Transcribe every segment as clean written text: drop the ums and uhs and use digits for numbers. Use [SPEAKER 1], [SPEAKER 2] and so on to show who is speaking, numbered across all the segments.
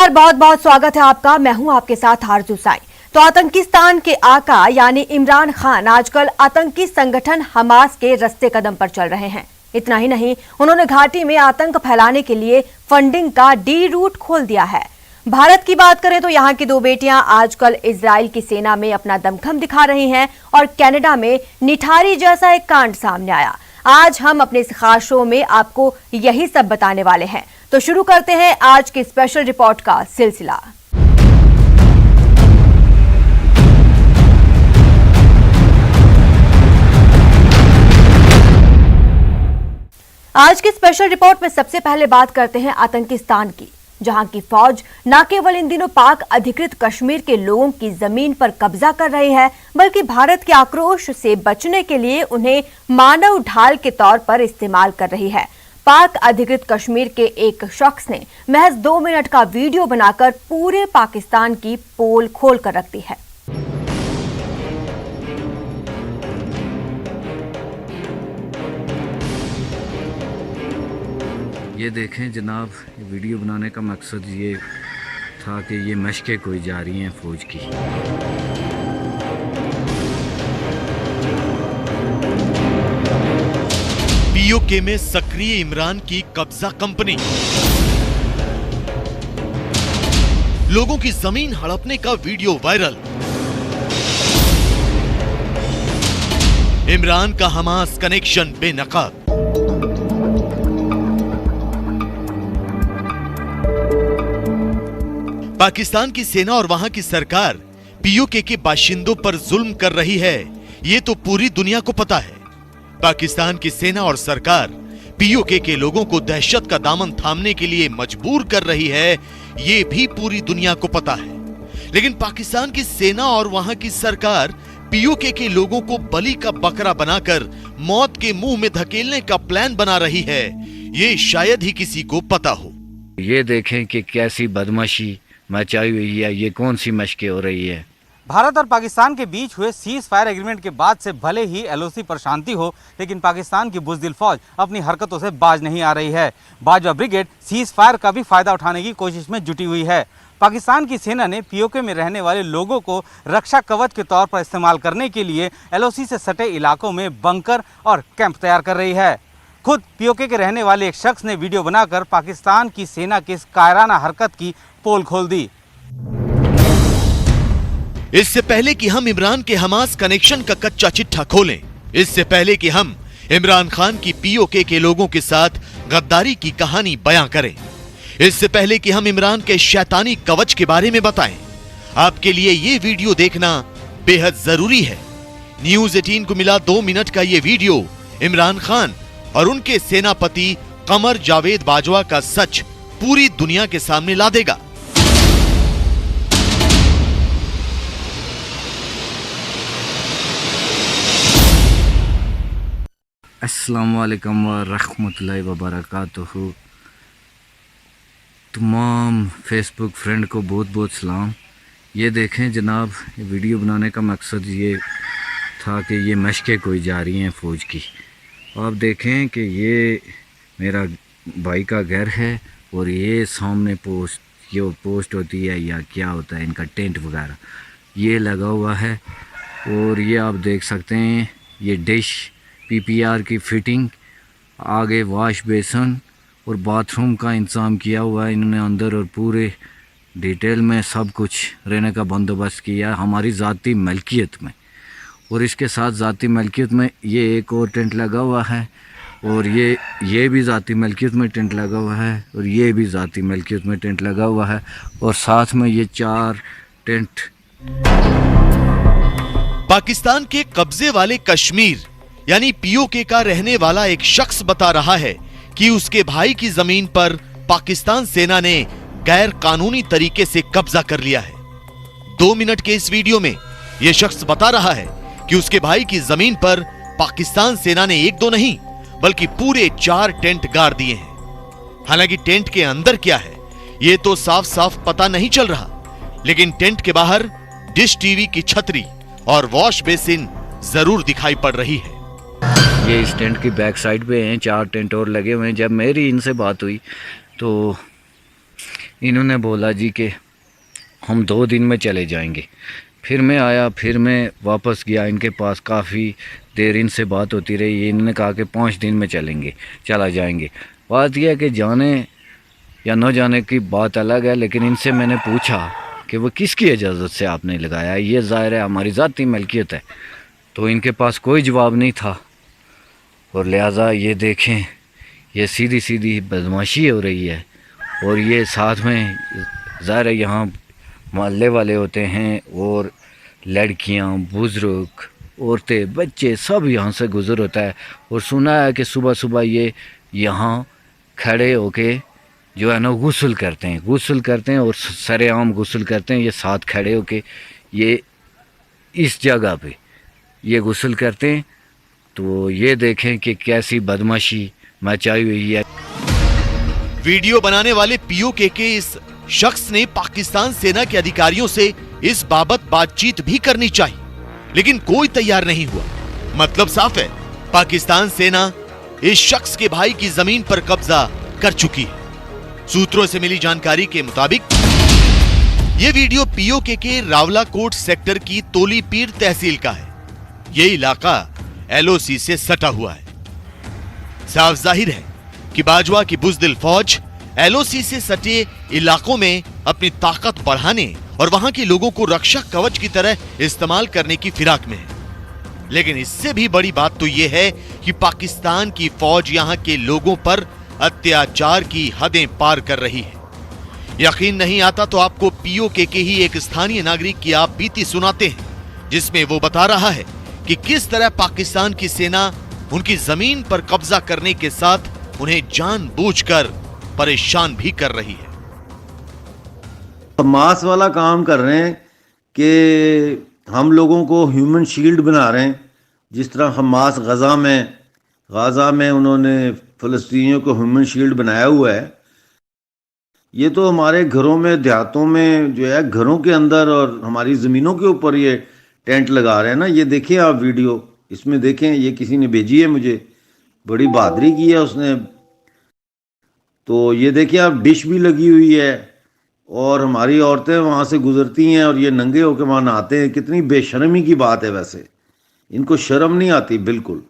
[SPEAKER 1] बहुत बहुत स्वागत है आपका। मैं हूं आपके साथ आरजू साई। तो आतंकिस्तान के आका यानी इमरान खान आजकल आतंकी संगठन हमास के रास्ते कदम पर चल रहे हैं। इतना ही नहीं, उन्होंने घाटी में आतंक फैलाने के लिए फंडिंग का डी रूट खोल दिया है। भारत की बात करें तो यहाँ की दो बेटियां आजकल इजराइल की सेना में अपना दमखम दिखा रही हैं और कनाडा में निठारी जैसा एक कांड सामने आया। आज हम अपने इस खास शो में आपको यही सब बताने वाले हैं। तो शुरू करते हैं आज की स्पेशल रिपोर्ट का सिलसिला। आज की स्पेशल रिपोर्ट में सबसे पहले बात करते हैं आतंकिस्तान की, जहां की फौज न केवल इन दिनों पाक अधिकृत कश्मीर के लोगों की जमीन पर कब्जा कर रही है, बल्कि भारत के आक्रोश से बचने के लिए उन्हें मानव ढाल के तौर पर इस्तेमाल कर रही है। पाक अधिकृत कश्मीर के एक शख्स ने महज 2 मिनट का वीडियो बनाकर पूरे पाकिस्तान की पोल खोल कर रख दी है।
[SPEAKER 2] ये देखें जनाब, वीडियो बनाने का मकसद ये था कि ये मशकें कोई जा रही हैं फौज की।
[SPEAKER 3] पीओके में सक्रिय इमरान की कब्जा कंपनी, लोगों की जमीन हड़पने का वीडियो वायरल। इमरान का हमास कनेक्शन बेनकाब। पाकिस्तान की सेना और वहां की सरकार पीओके के बाशिंदों पर जुल्म कर रही है, ये तो पूरी दुनिया को पता है। पाकिस्तान की सेना और सरकार पीओके के लोगों को दहशत का दामन थामने के लिए मजबूर कर रही है, ये भी पूरी दुनिया को पता है। लेकिन पाकिस्तान की सेना और वहां की सरकार पीओके के लोगों को बलि का बकरा बनाकर मौत के मुंह में धकेलने का प्लान बना रही है, ये शायद ही किसी को पता हो।
[SPEAKER 2] ये देखें कि कैसी बदमाशी मचाई हुई है, ये कौन सी मशकें हो रही है।
[SPEAKER 4] भारत और पाकिस्तान के बीच हुए सीज फायर एग्रीमेंट के बाद से भले ही एलओसी पर शांति हो, लेकिन पाकिस्तान की बुज़दिल फौज अपनी हरकतों से बाज नहीं आ रही है। बाजवा ब्रिगेड सीज फायर का भी फायदा उठाने की कोशिश में जुटी हुई है। पाकिस्तान की सेना ने पीओके में रहने वाले लोगों को रक्षा कवच के तौर पर इस्तेमाल करने के लिए एलओसी से सटे इलाकों में बंकर और कैंप तैयार कर रही है। खुद पीओके के रहने वाले एक शख्स ने वीडियो बनाकर पाकिस्तान की सेना की इस कायराना हरकत की पोल खोल दी।
[SPEAKER 3] इससे पहले कि हम इमरान के हमास कनेक्शन का कच्चा चिट्ठा खोलें, इससे पहले कि हम इमरान खान की पीओके के लोगों के साथ गद्दारी की कहानी बयां करें, इससे पहले कि हम इमरान के शैतानी कवच के बारे में बताएं, आपके लिए ये वीडियो देखना बेहद जरूरी है। न्यूज़ 18 को मिला 2 मिनट का ये वीडियो इमरान खान और उनके सेनापति कमर जावेद बाजवा का सच पूरी दुनिया के सामने ला देगा।
[SPEAKER 2] अस्सलाम वालेकुम व रहमतुल्लाहि व बरकातुहू। तमाम फेसबुक फ्रेंड को बहुत बहुत सलाम। ये देखें जनाब, वीडियो बनाने का मकसद ये था कि ये मशकें कोई जा रही हैं फौज की। आप देखें कि ये मेरा भाई का घर है और ये सामने पोस्ट होती है या क्या होता है इनका टेंट वगैरह, ये लगा हुआ है। और ये आप देख सकते हैं, ये डिश पीपीआर की फिटिंग, आगे वॉश बेसन और बाथरूम का इंतज़ाम किया हुआ है इन्होंने अंदर, और पूरे डिटेल में सब कुछ रहने का बंदोबस्त किया हमारी ज़ाती मलकियत में। और इसके साथ ज़ाती मलकियत में ये एक और टेंट लगा हुआ है, और ये भी ज़ाती मलकियत में टेंट लगा हुआ है, और ये भी ज़ाती मलकियत में टेंट लगा हुआ है, और साथ में ये 4 टेंट।
[SPEAKER 3] पाकिस्तान के कब्जे वाले कश्मीर यानी पीओके का रहने वाला एक शख्स बता रहा है कि उसके भाई की जमीन पर पाकिस्तान सेना ने गैर कानूनी तरीके से कब्जा कर लिया है। 2 मिनट के इस वीडियो में यह शख्स बता रहा है कि उसके भाई की जमीन पर पाकिस्तान सेना ने 1-2 नहीं बल्कि पूरे 4 टेंट गाड़ दिए हैं। हालांकि टेंट के अंदर क्या है ये तो साफ साफ पता नहीं चल रहा, लेकिन टेंट के बाहर डिश टीवी की छतरी और वॉश बेसिन जरूर दिखाई पड़ रही है।
[SPEAKER 2] ये इस टेंट की बैक साइड पे हैं 4 टेंट और लगे हुए हैं। जब मेरी इनसे बात हुई तो इन्होंने बोला जी कि हम 2 दिन में चले जाएंगे। फिर मैं आया, फिर मैं वापस गया इनके पास, काफ़ी देर इनसे बात होती रही। इन्होंने कहा कि 5 दिन में चला जाएंगे। बात यह है कि जाने या न जाने की बात अलग है, लेकिन इनसे मैंने पूछा कि वो किसकी इजाज़त से आपने लगाया, ये ज़ाहिर है हमारी ज़ाती मलकियत है। तो इनके पास कोई जवाब नहीं था, और लिहाजा ये देखें, ये सीधी सीधी बदमाशी हो रही है। और ये साथ में ज़ाहिर है यहाँ मोहल्ले वाले होते हैं, और लड़कियाँ, बुज़ुर्ग, औरतें, बच्चे सब यहाँ से गुज़र होता है। और सुना है कि सुबह सुबह ये यहाँ खड़े होके जो है ना गुस्ल करते हैं और सरेआम गुस्ल करते हैं। ये साथ खड़े होके ये इस जगह पे ये गुस्ल करते हैं। तो ये देखें कि कैसी बदमाशी मचाई हुई है।
[SPEAKER 3] वीडियो बनाने वाले पीओके के इस शख्स ने पाकिस्तान सेना के अधिकारियों से इस बाबत बातचीत भी करनी चाहिए, लेकिन कोई तैयार नहीं हुआ। मतलब साफ है, पाकिस्तान सेना इस शख्स के भाई की जमीन पर कब्जा कर चुकी है। सूत्रों से मिली जानकारी के मुताबिक यह वीडियो पीओके के रावलाकोट सेक्टर की तोली पीर तहसील का है। यह इलाका एलओसी से सटा हुआ है। साफ जाहिर है कि बाजवा की बुज़दिल फौज एलओसी से सटे इलाकों में अपनी ताकत बढ़ाने और वहां के लोगों को रक्षा कवच की तरह इस्तेमाल करने की फिराक में है। लेकिन इससे भी बड़ी बात तो यह है कि पाकिस्तान की फौज यहां के लोगों पर अत्याचार की हदें पार कर रही है। यकीन नहीं आता तो आपको पीओके के ही एक स्थानीय नागरिक की आप बीती सुनाते हैं, जिसमें वो बता रहा है कि किस तरह पाकिस्तान की सेना उनकी जमीन पर कब्जा करने के साथ उन्हें जानबूझकर परेशान भी कर रही है।
[SPEAKER 5] हमास वाला काम कर रहे हैं कि हम लोगों को ह्यूमन शील्ड बना रहे हैं। जिस तरह हमास गाज़ा में उन्होंने फ़लस्तीनियों को ह्यूमन शील्ड बनाया हुआ है, ये तो हमारे घरों में, देहातों में जो है, घरों के अंदर और हमारी ज़मीनों के ऊपर ये टेंट लगा रहे हैं ना। ये देखें आप वीडियो, इसमें देखें, ये किसी ने भेजी है मुझे, बड़ी बहादुरी की है उसने। तो ये देखिए आप, डिश भी लगी हुई है और हमारी औरतें वहाँ से गुजरती हैं और ये नंगे होकर वहाँ नहाते हैं। कितनी बेशर्मी की बात है। वैसे इनको शर्म नहीं आती बिल्कुल।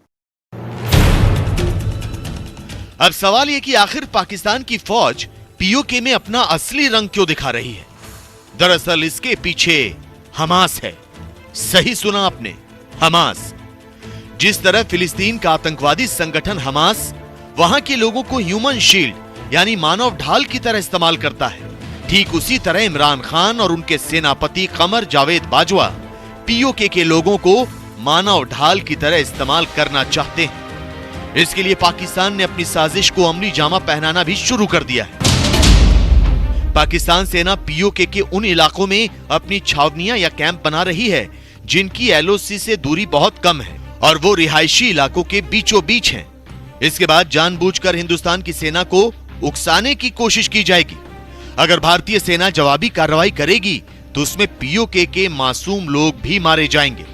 [SPEAKER 3] अब सवाल यह कि आखिर पाकिस्तान की फौज पीओके में अपना असली रंग क्यों दिखा रही है। दरअसल इसके पीछे हमास है। सही सुना आपने, हमास। जिस तरह फिलिस्तीन का आतंकवादी संगठन हमास वहां के लोगों को ह्यूमन शील्ड यानी मानव ढाल की तरह इस्तेमाल करता है, ठीक उसी तरह इमरान खान और उनके सेनापति कमर जावेद बाजवा पीओके के लोगों को मानव ढाल की तरह इस्तेमाल करना चाहते हैं। इसके लिए पाकिस्तान ने अपनी साजिश को अमली जामा पहनाना भी शुरू कर दिया है। पाकिस्तान सेना पीओके के उन इलाकों में अपनी छावनियां या कैंप बना रही है जिनकी एलओसी से दूरी बहुत कम है और वो रिहायशी इलाकों के बीचों बीच हैं। इसके बाद जानबूझकर हिंदुस्तान की सेना को उकसाने की कोशिश की जाएगी। अगर भारतीय सेना जवाबी कार्रवाई करेगी तो उसमें पीओके के मासूम लोग भी मारे जाएंगे।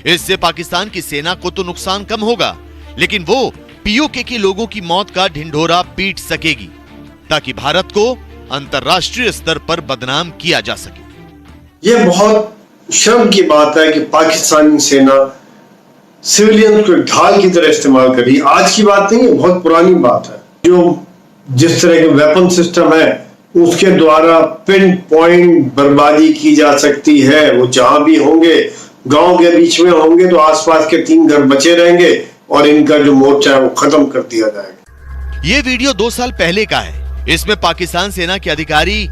[SPEAKER 3] इससे पाकिस्तान की सेना को तो नुकसान कम होगा, लेकिन वो पीओके के लोगों की मौत का ढिंढोरा पीट सकेगी ताकि भारत को अंतर्राष्ट्रीय स्तर पर बदनाम किया जा सके।
[SPEAKER 6] यह बहुत शर्म की बात है कि पाकिस्तानी सेना सिविलियन को ढाल की तरह इस्तेमाल कर रही है। आज की बात नहीं है, बहुत पुरानी बात है। जो जिस तरह के वेपन सिस्टम है उसके द्वारा पिन पॉइंट बर्बादी की जा सकती है। वो जहां भी होंगे, गांव के बीच में होंगे तो आसपास के 3 घर बचे रहेंगे और इनका जो मोर्चा है वो खत्म कर दिया जाएगा।
[SPEAKER 3] ये वीडियो 2 साल पहले का है। इसमें पाकिस्तान सेना के अधिकारी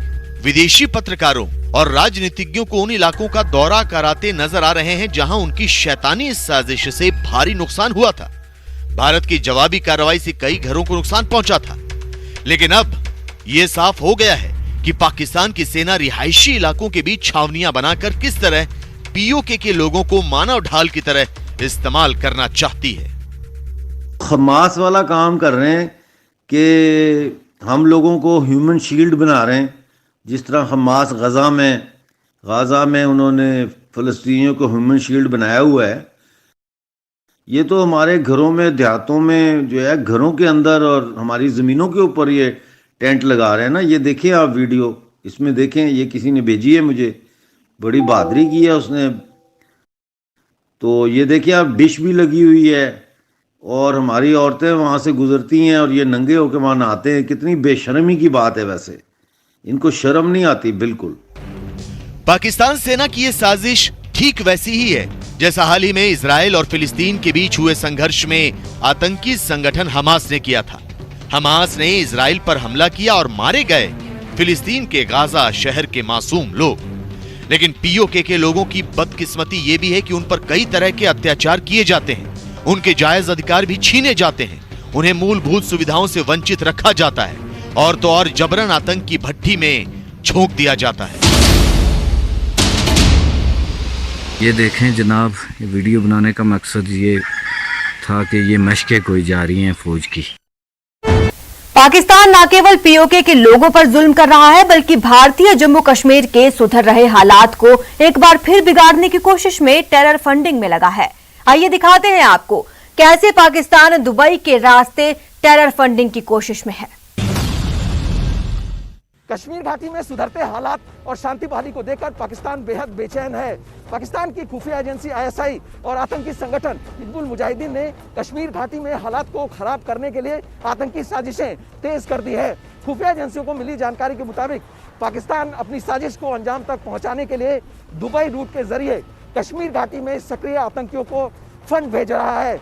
[SPEAKER 3] विदेशी पत्रकारों और राजनीतिज्ञों को उन इलाकों का दौरा कराते नजर आ रहे हैं जहां उनकी शैतानी साजिश से भारी नुकसान हुआ था। भारत की जवाबी कार्रवाई से कई घरों को नुकसान पहुंचा था। लेकिन अब यह साफ हो गया है कि पाकिस्तान की सेना रिहायशी इलाकों के बीच छावनियां बनाकर किस तरह पीओके के लोगों को मानव ढाल की तरह इस्तेमाल करना चाहती है।
[SPEAKER 5] हमास वाला काम कर रहे हैं कि हम लोगों को ह्यूमन शील्ड बना रहे हैं। जिस तरह हमास गाज़ा में उन्होंने फ़लस्तीनियों को ह्यूमन शील्ड बनाया हुआ है, ये तो हमारे घरों में, देहातों में जो है, घरों के अंदर और हमारी ज़मीनों के ऊपर ये टेंट लगा रहे हैं ना। ये देखिए आप वीडियो, इसमें देखें, ये किसी ने भेजी है मुझे, बड़ी बहादुरी की है उसने। तो ये देखिए आप, डिश भी लगी हुई है और हमारी औरतें वहाँ से गुजरती हैं और ये नंगे होकर वहाँ नहाते हैं। कितनी बेशर्मी की बात है, वैसे इनको शर्म नहीं आती बिल्कुल।
[SPEAKER 3] पाकिस्तान सेना की ये साजिश ठीक वैसी ही है जैसा हाल ही में इजराइल और फिलिस्तीन के बीच हुए संघर्ष में आतंकी संगठन हमास ने किया था। हमास ने इजराइल पर हमला किया और मारे गए फिलिस्तीन के गाजा शहर के मासूम लोग। लेकिन पीओके के लोगों की बदकिस्मती ये भी है कि उन पर कई तरह के अत्याचार किए जाते हैं, उनके जायज अधिकार भी छीने जाते हैं, उन्हें मूलभूत सुविधाओं से वंचित रखा जाता है और तो और जबरन आतंक की भट्टी में झोंक दिया जाता है।
[SPEAKER 2] ये देखें जनाब, ये वीडियो बनाने का मकसद ये था कि ये मशकें कोई जा रही हैं फौज की।
[SPEAKER 1] पाकिस्तान न केवल पीओके के लोगों पर जुल्म कर रहा है बल्कि भारतीय जम्मू कश्मीर के सुधर रहे हालात को एक बार फिर बिगाड़ने की कोशिश में टेरर फंडिंग में लगा है। आइए दिखाते हैं आपको कैसे पाकिस्तान दुबई के रास्ते टेरर फंडिंग की कोशिश में है।
[SPEAKER 7] कश्मीर घाटी में सुधरते हालात और शांति बहाली को देखकर पाकिस्तान बेहद बेचैन है। पाकिस्तान की खुफिया एजेंसी आईएसआई और आतंकी संगठन हिजबुल मुजाहिदीन ने कश्मीर घाटी में हालात को खराब करने के लिए आतंकी साजिशें तेज कर दी है। खुफिया एजेंसियों को मिली जानकारी के मुताबिक पाकिस्तान अपनी साजिश को अंजाम तक पहुंचाने के लिए दुबई रूट के जरिए कश्मीर घाटी में सक्रिय आतंकियों को फंड भेज रहा है।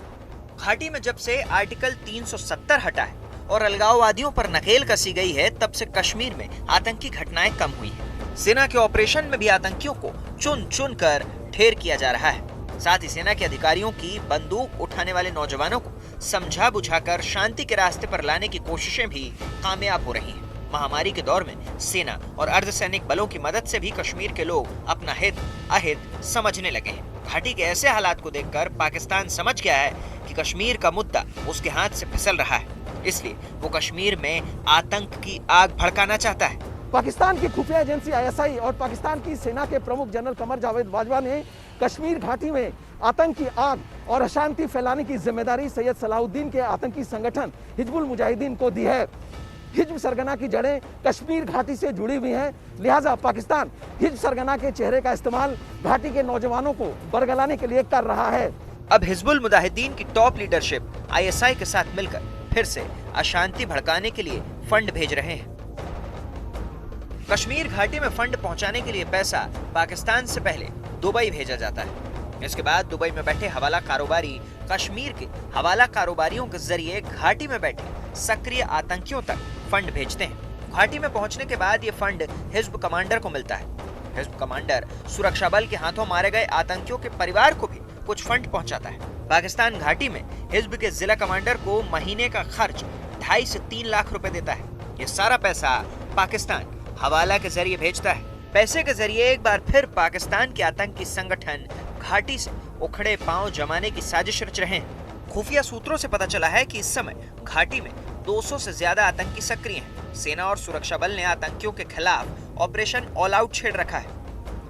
[SPEAKER 8] घाटी में जब से आर्टिकल 370 हटा है और अलगाववादियों पर नकेल कसी गई है, तब से कश्मीर में आतंकी घटनाएं कम हुई हैं। सेना के ऑपरेशन में भी आतंकियों को चुन चुन कर ढेर किया जा रहा है। साथ ही सेना के अधिकारियों की बंदूक उठाने वाले नौजवानों को समझा बुझाकर शांति के रास्ते पर लाने की कोशिशें भी कामयाब हो रही हैं। महामारी के दौर में सेना और अर्धसैनिक बलों की मदद से भी कश्मीर के लोग अपना हित अहित समझने लगे हैं। घाटी के ऐसे हालात को देखकर पाकिस्तान समझ गया है कि कश्मीर का मुद्दा उसके हाथ से फिसल रहा है, इसलिए वो कश्मीर में आतंक की आग भड़काना चाहता है।
[SPEAKER 7] पाकिस्तान की खुफिया एजेंसी आईएसआई और पाकिस्तान की सेना के प्रमुख जनरल कमर जावेद बाजवा ने कश्मीर घाटी में आतंक की आग और अशांति फैलाने की जिम्मेदारी सैयद सलाहुद्दीन के आतंकी संगठन हिजबुल मुजाहिदीन को दी है। हिज्ब सरगना की जड़ें कश्मीर घाटी से जुड़ी हुई हैं, लिहाजा पाकिस्तान हिज्ब सरगना के चेहरे का इस्तेमाल घाटी के नौजवानों को बरगलाने के लिए कर रहा है।
[SPEAKER 8] अब हिजबुल मुजाहिदीन की टॉप लीडरशिप आईएसआई के साथ मिलकर फिर से अशांति भड़काने के लिए फंड भेज रहे हैं। कश्मीर घाटी में फंड पहुंचाने के लिए पैसा पाकिस्तान से पहले दुबई भेजा जाता है। इसके बाद दुबई में बैठे हवाला कारोबारी कश्मीर के हवाला कारोबारियों के जरिए घाटी में बैठे सक्रिय आतंकियों तक फंड भेजते हैं। घाटी में पहुंचने के बाद ये फंड हिज्ब कमांडर को मिलता है। हिज्ब कमांडर सुरक्षा बल के हाथों मारे गए आतंकियों के परिवार को भी कुछ फंड पहुंचाता है। पाकिस्तान घाटी में हिज्ब के जिला कमांडर को महीने का खर्च 2.5 से 3 लाख रुपए देता है। ये सारा पैसा पाकिस्तान हवाला के जरिए भेजता है। पैसे के जरिए एक बार फिर पाकिस्तान के आतंकी संगठन घाटी से उखड़े पांव जमाने की साजिश रच रहे हैं। खुफिया सूत्रों से पता चला है कि इस समय घाटी में 200 से ज्यादा आतंकी सक्रिय हैं। सेना और सुरक्षा बल ने आतंकियों के खिलाफ ऑपरेशन ऑल आउट छेड़ रखा है।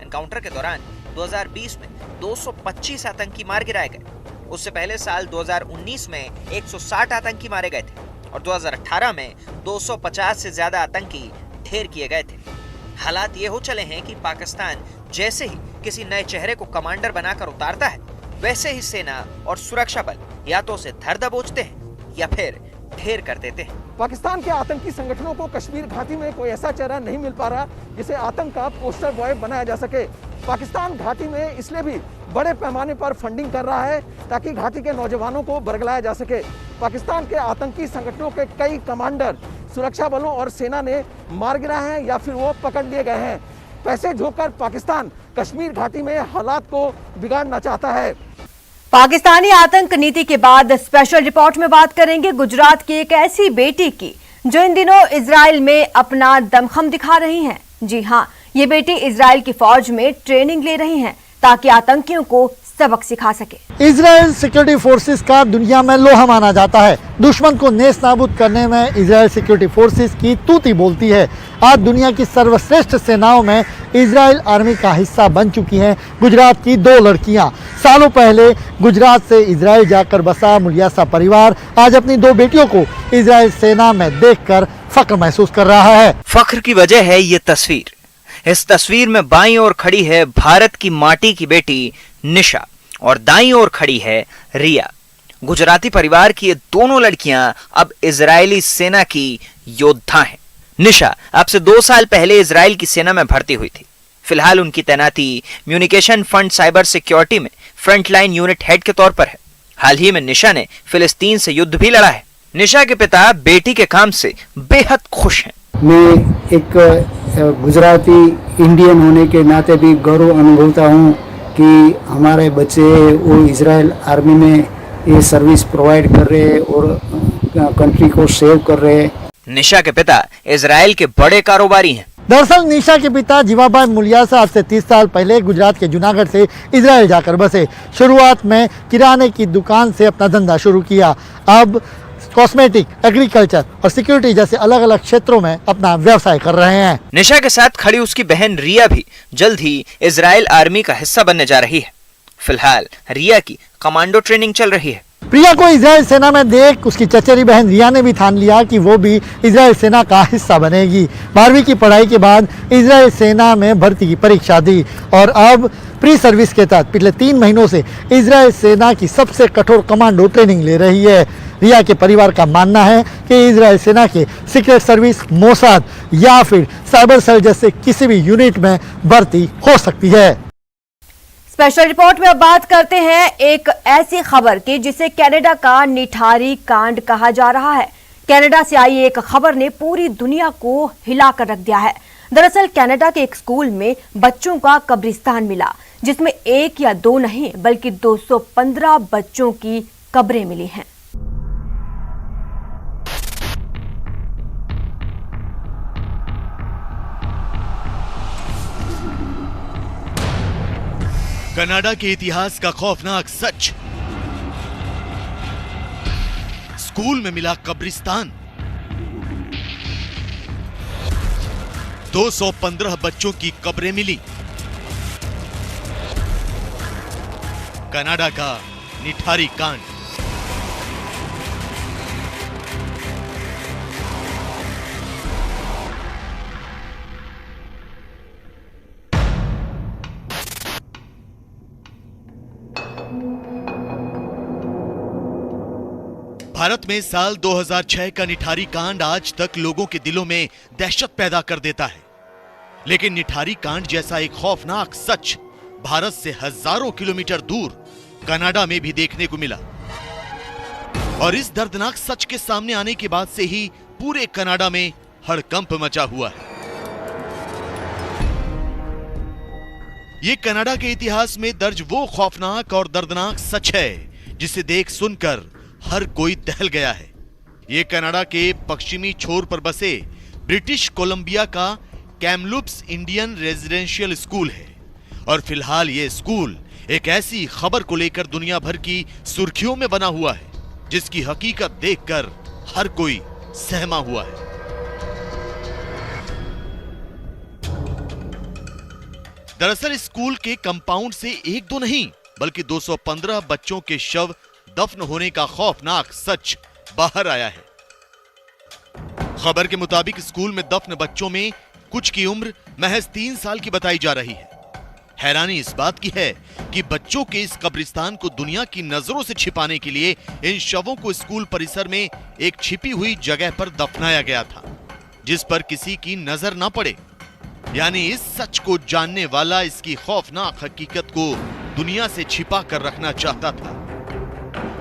[SPEAKER 8] एनकाउंटर के दौरान 2020 में 225 आतंकी मार गिराए गए। उससे पहले साल 2019 में 160 आतंकी मारे गए थे और 2018 में 250 से ज्यादा आतंकी ढेर किए गए थे। हालात ये हो चले हैं कि पाकिस्तान जैसे ही किसी नए चेहरे को कमांडर बनाकर उतारता है, वैसे ही सेना और सुरक्षा बल या तो उसे धर दबोचते हैं या फिर ढेर कर देते हैं।
[SPEAKER 7] पाकिस्तान के आतंकी संगठनों को कश्मीर घाटी में कोई ऐसा चेहरा नहीं मिल पा रहा जिसे आतंक का पोस्टर बॉय बनाया जा सके। पाकिस्तान घाटी में इसलिए भी बड़े पैमाने पर फंडिंग कर रहा है ताकि घाटी के नौजवानों को बरगलाया जा सके। पाकिस्तान के आतंकी संगठनों के कई कमांडर सुरक्षा बलों और सेना ने मार गिराए हैं या फिर वो पकड़ लिए गए हैं। पैसे झोंककर पाकिस्तान कश्मीर घाटी में हालात को बिगाड़ना चाहता है।
[SPEAKER 1] पाकिस्तानी आतंक नीति के बाद स्पेशल रिपोर्ट में बात करेंगे गुजरात की एक ऐसी बेटी की जो इन दिनों इजराइल में अपना दमखम दिखा रही हैं। जी हां, ये बेटी इजराइल की फौज में ट्रेनिंग ले रही हैं ताकि आतंकियों को सबक सिखा सके।
[SPEAKER 9] इजराइल सिक्योरिटी फोर्सेस का दुनिया में लोहा माना जाता है। दुश्मन को नेस्त नाबूद करने में इजराइल सिक्योरिटी फोर्सेस की तूती बोलती है। आज दुनिया की सर्वश्रेष्ठ सेनाओं में इजराइल आर्मी का हिस्सा बन चुकी हैं गुजरात की 2 लड़कियां। सालों पहले गुजरात से इजराइल जाकर बसा मुलियासा परिवार आज अपनी 2 बेटियों को इजराइल सेना में देखकर फख्र महसूस कर रहा है।
[SPEAKER 8] फख्र की वजह है ये तस्वीर। इस तस्वीर में बाईं ओर खड़ी है भारत की माटी की बेटी निशा और दाईं ओर खड़ी है रिया। गुजराती परिवार की ये दोनों लड़कियां अब इजरायली सेना की योद्धा हैं। निशा अब से 2 साल पहले इजराइल की सेना में भर्ती हुई थी। फिलहाल उनकी तैनाती म्यूनिकेशन फंड साइबर सिक्योरिटी में फ्रंटलाइन यूनिट हेड के तौर पर है। हाल ही में निशा ने फिलिस्तीन से युद्ध भी लड़ा है। निशा के पिता बेटी के काम से बेहद खुश हैं।
[SPEAKER 10] मैं एक गुजराती इंडियन होने के नाते भी गौरव अनुभवता हूँ कि हमारे बच्चे वो इजराइल आर्मी में ये सर्विस प्रोवाइड कर रहे हैं और कंट्री को सेव कर रहे हैं।
[SPEAKER 8] निशा के पिता इजराइल के बड़े कारोबारी हैं।
[SPEAKER 9] दरअसल निशा के पिता जीवाभाई मुलियासा आज से 30 साल पहले गुजरात के जूनागढ़ से इजराइल जाकर बसे। शुरुआत में किराने की दुकान से अपना धंधा शुरू किया। अब कॉस्मेटिक, एग्रीकल्चर और सिक्योरिटी जैसे अलग अलग क्षेत्रों में अपना व्यवसाय कर रहे हैं।
[SPEAKER 8] निशा के साथ खड़ी उसकी बहन रिया भी जल्द ही इजराइल आर्मी का हिस्सा बनने जा रही है। फिलहाल रिया की कमांडो ट्रेनिंग चल रही है।
[SPEAKER 9] प्रिया को इजराइल सेना में देख उसकी चचेरी बहन रिया ने भी ठान लिया कि वो भी इजराइल सेना का हिस्सा बनेगी। 12वीं की पढ़ाई के बाद इजराइल सेना में भर्ती की परीक्षा दी और अब प्री सर्विस के तहत पिछले 3 महीनों से इजराइल सेना की सबसे कठोर कमांडो ट्रेनिंग ले रही है। रिया के परिवार का मानना है कि इजराइल सेना के सीक्रेट सर्विस, मोसाद या फिर साइबर सेल जैसे किसी भी यूनिट में भर्ती हो सकती है।
[SPEAKER 1] स्पेशल रिपोर्ट में अब बात करते हैं एक ऐसी खबर की जिसे कनाडा का निठारी कांड कहा जा रहा है। कनाडा से आई एक खबर ने पूरी दुनिया को हिलाकर रख दिया है। दरअसल कनाडा के एक स्कूल में बच्चों का कब्रिस्तान मिला, जिसमें 1 या 2 नहीं बल्कि 215 बच्चों की कब्रें मिली हैं।
[SPEAKER 3] कनाडा के इतिहास का खौफनाक सच। स्कूल में मिला कब्रिस्तान। 215 बच्चों की कब्रें मिली। कनाडा का निठारी कांड। भारत में साल 2006 का निठारी कांड आज तक लोगों के दिलों में दहशत पैदा कर देता है। लेकिन निठारी कांड जैसा एक खौफनाक सच भारत से हजारों किलोमीटर दूर कनाडा में भी देखने को मिला। और इस दर्दनाक सच के सामने आने के बाद से ही पूरे कनाडा में हड़कंप मचा हुआ है। ये कनाडा के इतिहास में दर्ज वो खौफनाक और दर्दनाक सच है जिसे देख सुनकर हर कोई दहल गया है। ये कनाडा के पश्चिमी छोर पर बसे ब्रिटिश कोलंबिया का कैमलूप्स इंडियन रेजिडेंशियल स्कूल है। और फिलहाल ये स्कूल एक ऐसी खबर को लेकर दुनिया भर की सुर्खियों में बना हुआ है जिसकी हकीकत देखकर हर कोई सहमा हुआ है। दरअसल स्कूल के कंपाउंड से 1-2 नहीं बल्कि 215 बच्चों के शव दफन होने का खौफनाक सच बाहर आया है। खबर के मुताबिक स्कूल में दफन बच्चों में कुछ की उम्र महज 3 साल की बताई जा रही है। हैरानी इस बात की है कि बच्चों के इस कब्रिस्तान को दुनिया की नजरों से छिपाने के लिए इन शवों को स्कूल परिसर में एक छिपी हुई जगह पर दफनाया गया था, जिस पर किसी की नजर ना पड़े। यानी इस सच को जानने वाला इसकी खौफनाक हकीकत को दुनिया से छिपा कर रखना चाहता था।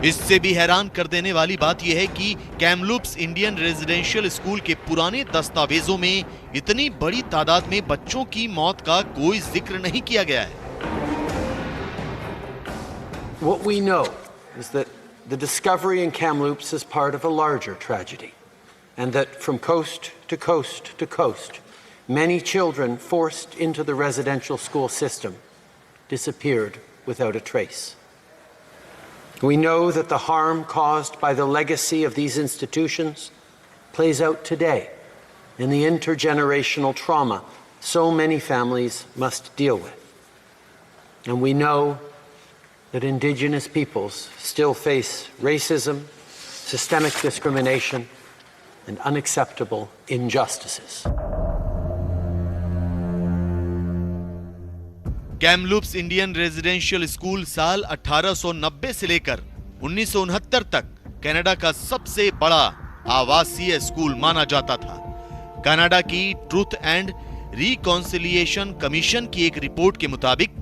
[SPEAKER 3] इससे भी हैरान कर देने वाली बात यह है कि कैमलूप्स इंडियन रेजिडेंशियल स्कूल के पुराने दस्तावेजों में इतनी बड़ी तादाद में बच्चों की मौत का कोई जिक्र नहीं किया गया है।
[SPEAKER 11] What we know is that the discovery in Kamloops is part of a larger tragedy, and that from coast to coast to coast, many children forced into the residential school system disappeared without a trace. We know that the harm caused by the legacy of these institutions plays out today in the intergenerational trauma so many families must deal with. And we know that Indigenous peoples still face racism, systemic discrimination, and unacceptable injustices.
[SPEAKER 3] Kamloops Indian residential school साल 1890 से लेकर 1969 तक Canada का सबसे बड़ा आवासीय school माना जाता था। कनाडा की ट्रूथ एंड रिकॉन्सिलिएशन कमीशन की एक रिपोर्ट के मुताबिक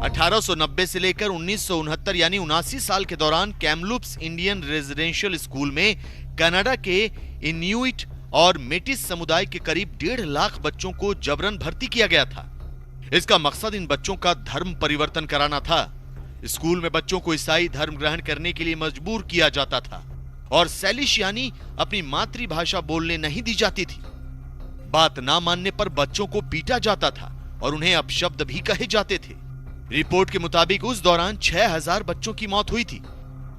[SPEAKER 3] 1890 से लेकर 1969 यानी 79 साल के दौरान कैमलूप्स इंडियन रेजिडेंशियल स्कूल में कनाडा के इन्यूइट और मेटिस समुदाय के करीब 1.5 लाख बच्चों को जबरन भर्ती किया गया था। इसका मकसद इन बच्चों का धर्म परिवर्तन कराना था। स्कूल में बच्चों को ईसाई धर्म ग्रहण करने के लिए मजबूर किया जाता था और सैलिश यानी अपनी मातृभाषा बोलने नहीं दी जाती थी। बात ना मानने पर बच्चों को पीटा जाता था और उन्हें अपशब्द भी कहे जाते थे। रिपोर्ट के मुताबिक उस दौरान 6000 बच्चों की मौत हुई थी।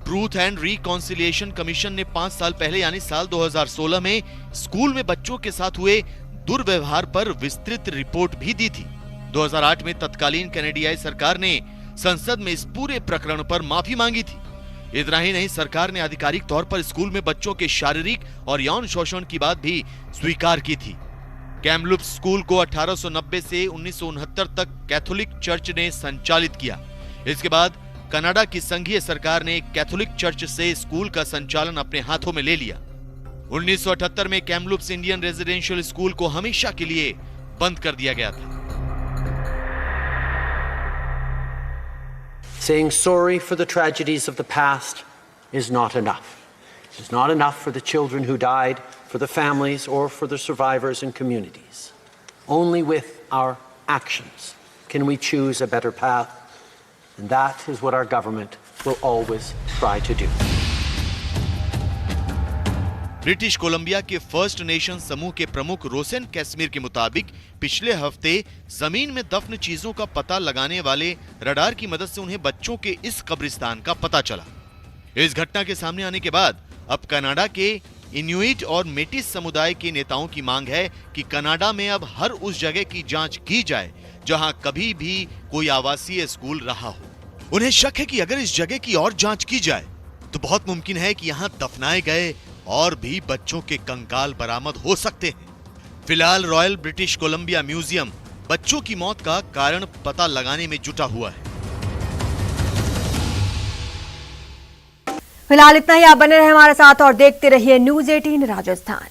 [SPEAKER 3] ट्रूथ एंड रिकॉन्सिलिएशन कमीशन ने 5 साल पहले यानी साल 2016 में स्कूल में बच्चों के साथ हुए दुर्व्यवहार पर विस्तृत रिपोर्ट भी दी थी। 2008 में तत्कालीन कनाडियाई सरकार ने संसद में इस पूरे प्रकरण पर माफी मांगी थी। इतना ही नहीं, सरकार ने आधिकारिक तौर पर स्कूल में बच्चों के शारीरिक और यौन शोषण की बात भी स्वीकार की थी। कैमलूप्स स्कूल को 1890 से 1969 तक कैथोलिक चर्च ने संचालित किया। इसके बाद कनाडा की संघीय सरकार ने कैथोलिक चर्च से स्कूल का संचालन अपने हाथों में ले लिया। 1978 में कैमलूप्स इंडियन रेजिडेंशियल स्कूल को हमेशा के लिए बंद कर दिया गया था।
[SPEAKER 11] Saying sorry for the tragedies of the past is not enough. It is not enough for the children who died, for the families, or for the survivors and communities. Only with our actions can we choose a better path, and that is what our government will always try to do.
[SPEAKER 3] British Columbia के first nation समूह के प्रमुख Rosen कैसमीर के मुताबिक पिछले हफ्ते जमीन में दफन चीजों का पता लगाने वाले रडार की मदद से उन्हें बच्चों के इस कब्रिस्तान का पता चला। इस घटना के सामने आने के बाद अब कनाडा के इन्यूइट और मेटिस समुदाय के नेताओं की मांग है कि कनाडा में अब हर उस जगह की जांच की जाए जहां कभी भी कोई आवासीय स्कूल रहा हो। उन्हें शक है कि अगर इस जगह की और जांच की जाए तो बहुत मुमकिन है कि यहां दफनाए गए और भी बच्चों के कंकाल बरामद हो सकते हैं। फिलहाल रॉयल ब्रिटिश कोलंबिया म्यूजियम बच्चों की मौत का कारण पता लगाने में जुटा हुआ है।
[SPEAKER 1] फिलहाल इतना ही। आप बने रहे हमारे साथ और देखते रहिए News 18 राजस्थान।